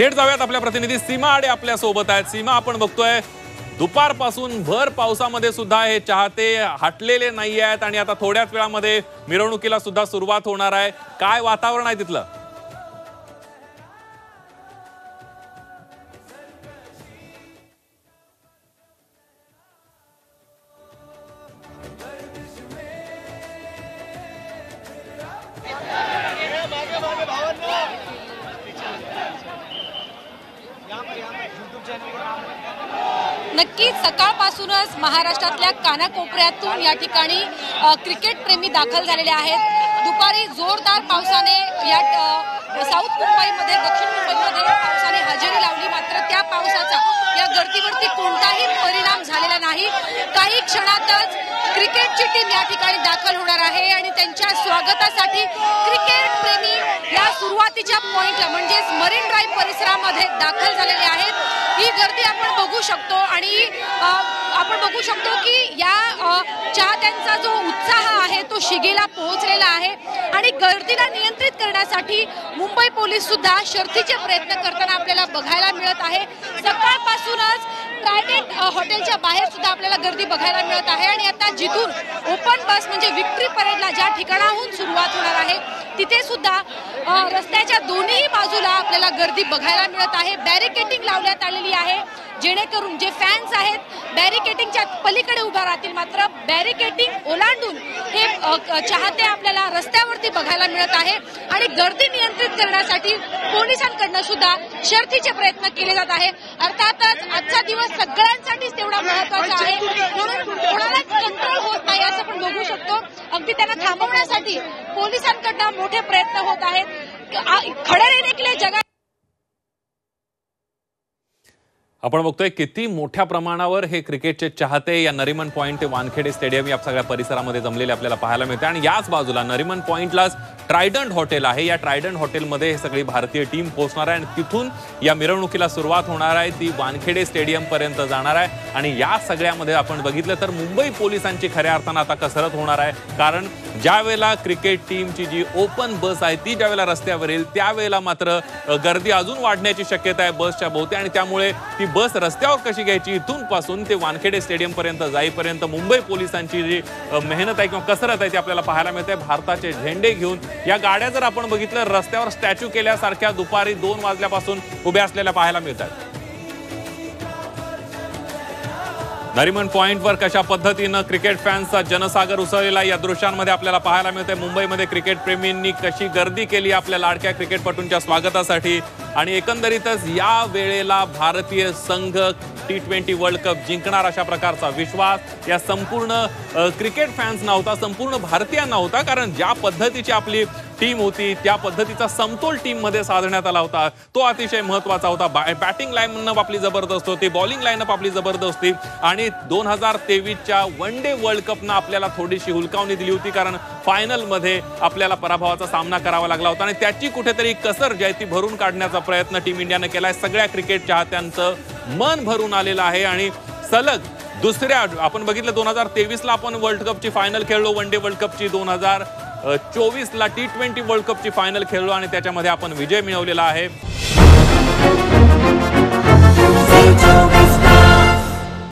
थेट जाऊयात आपल्या प्रतिनिधी सीमा आडे आपल्या सोबत आहेत। सीमा, आपण बघतोय दुपारपासून भर पावसामध्ये सुद्धा हे चाहते हटलेले नाही आहेत आणि आता थोड्याच वेळामध्ये मिरवणुकीला सुद्धा सुरुवात होणार आहे। काय वातावरण आहे तिथलं? नक्कीच सकाळपासूनच महाराष्ट्रातल्या कानाकोपऱ्यातून या ठिकाणी क्रिकेट प्रेमी दाखल झालेले आहेत। दुपारी जोरदार पावसाने या साऊथ मुंबईमध्ये दक्षिण मुंबईमध्ये पावसाने हजेरी लावली, मात्र त्या पावसाचा या गर्दीवरती कोणताही परिणाम झालेला नाही। काही क्षणातच क्रिकेटची टीम या ठिकाणी दाखल होणार आहे आणि त्यांच्या स्वागतासाठी क्रिकेट प्रेमी या सुरुवातीच्या पॉइंटला म्हणजेच मरीन ड्राईव्ह परिसरामध्ये दाखल झालेले आहेत। ही गर्दी आपण बघू शकतो आणि आपण बघू शकतो की या चाहत्यांचा जो उत्साह आहे तो शिगेला पोहोचलेला आहे आणि गर्दीला नियंत्रित करण्यासाठी मुंबई पोलीस सुद्धा शर्थीचे प्रयत्न करताना आपल्याला बघायला मिळत आहे। सकाळपासूनच ट्रायडेंट हॉटेलच्या बाहेर सुद्धा आपल्याला गर्दी बघायला मिळत आहे आणि आता जिथून ओपन बस म्हणजे विक्ट्री परेडला ज्या ठिकाणाहून सुरुवात होणार आहे तिथे सुद्धा रस्त्याच्या दोन्ही बाजूला आपल्याला गर्दी बघायला मिळत आहे। बॅरिकेडिंग लावण्यात आलेली आहे जेणेकरून जे फॅन्स आहेत बॅरिकेडिंगच्या पलीकडे उभा राहतील, मात्र बॅरिकेडिंग ओलांडून हे चाहते आपल्याला रस्त्यावरती बघायला मिळत आहे आणि गर्दी नियंत्रित करण्यासाठी पोलिसांकडून सुद्धा शर्थीचे प्रयत्न केले जात आहे। अर्थातच आजचा दिवस सगळ्यांसाठीच तेवढा महत्त्वाचा आहे, म्हणून कोणालाच कंट्रोल होत नाही असं आपण बघू शकतो। अगदी त्यांना थांबवण्यासाठी पोलिसांकडून मोठे प्रयत्न होत आहेत। खडे निकले जगा आपण बघतोय किती मोठ्या प्रमाणावर हे क्रिकेटचे चाहते या नरिमन पॉइंट ते वानखेडे स्टेडियम या सगळ्या परिसरामध्ये जमलेले आपल्याला पाहायला मिळते आणि याच बाजूला नरिमन पॉइंटलाच ट्रायडंट हॉटेल आहे। या ट्रायडंट हॉटेलमध्ये हे सगळी भारतीय टीम पोहोचणार आहे आणि तिथून या मिरवणुकीला सुरुवात होणार आहे, ती वानखेडे स्टेडियम पर्यंत जाणार आहे आणि या सगळ्यामध्ये आपण बघितलं तर मुंबई पोलिसांची खऱ्या अर्थानं आता कसरत होणार आहे, कारण ज्या वेळेला क्रिकेट टीमची जी ओपन बस आहे ती ज्या वेळेला रस्त्यावर येईल त्यावेळेला मात्र गर्दी अजून वाढण्याची शक्यता आहे बसच्या भोवती आणि त्यामुळे ती बस रस्त्यावर कशी घ्यायची इथून पासून ते वानखेडे स्टेडियम पर्यंत जाईपर्यंत मुंबई पोलिसांची जी मेहनत आहे किंवा कसरत आहे ती आपल्याला पाहायला मिळते। भारताचे झेंडे घेऊन या गाड्या जर आपण बघितलं रस्त्यावर स्टॅच्यू केल्यासारख्या दुपारी 2 वाजल्यापासून उभ्या असलेल्या पाहायला मिळतात। नरिमन पॉइंटवर कशा पद्धतीनं क्रिकेट फॅन्सचा जनसागर उसळलेला या दृश्यांमध्ये आपल्याला पाहायला मिळते। मुंबईमध्ये क्रिकेट प्रेमींनी कशी गर्दी केली आपल्या लाडक्या क्रिकेटपटूंच्या स्वागतासाठी आणि एकंदरीतच या वेळेला भारतीय संघ T20 वर्ल्ड कप जिंकणार अशा प्रकारचा विश्वास या संपूर्ण क्रिकेट फॅन्स नव्हता, संपूर्ण भारतीयांना होता, कारण ज्या पद्धतीची आपली टीम होती त्या पद्धतीचा समतोल टीम मध्ये साधण्यात आला होता तो अतिशय महत्त्वाचा होता। बॅटिंग लाईनअप आपली जबरदस्त होती, बॉलिंग लाईनअप आपली जबरदस्त होती आणि 2023च्या वन डे वर्ल्ड कपनं आपल्याला थोडीशी हुलकावणी दिली होती, कारण फायनल मध्ये आपल्याला पराभवाचा सामना करावा लागला होता आणि त्याची कुठेतरी कसर जी आहे ती भरून काढण्याचा प्रयत्न टीम इंडियाने केलाय। सगळ्या क्रिकेट चाहत्यांचं मन भरून आलेलं आहे आणि सलग दुसऱ्या आपण बघितलं 2023ला आपण वर्ल्ड कपची फायनल खेळलो, वन डे वर्ल्ड कपची 2024ला T20 वर्ल्ड कपची फायनल खेळलो आणि त्याच्यामध्ये आपण विजय मिळवलेला आहे।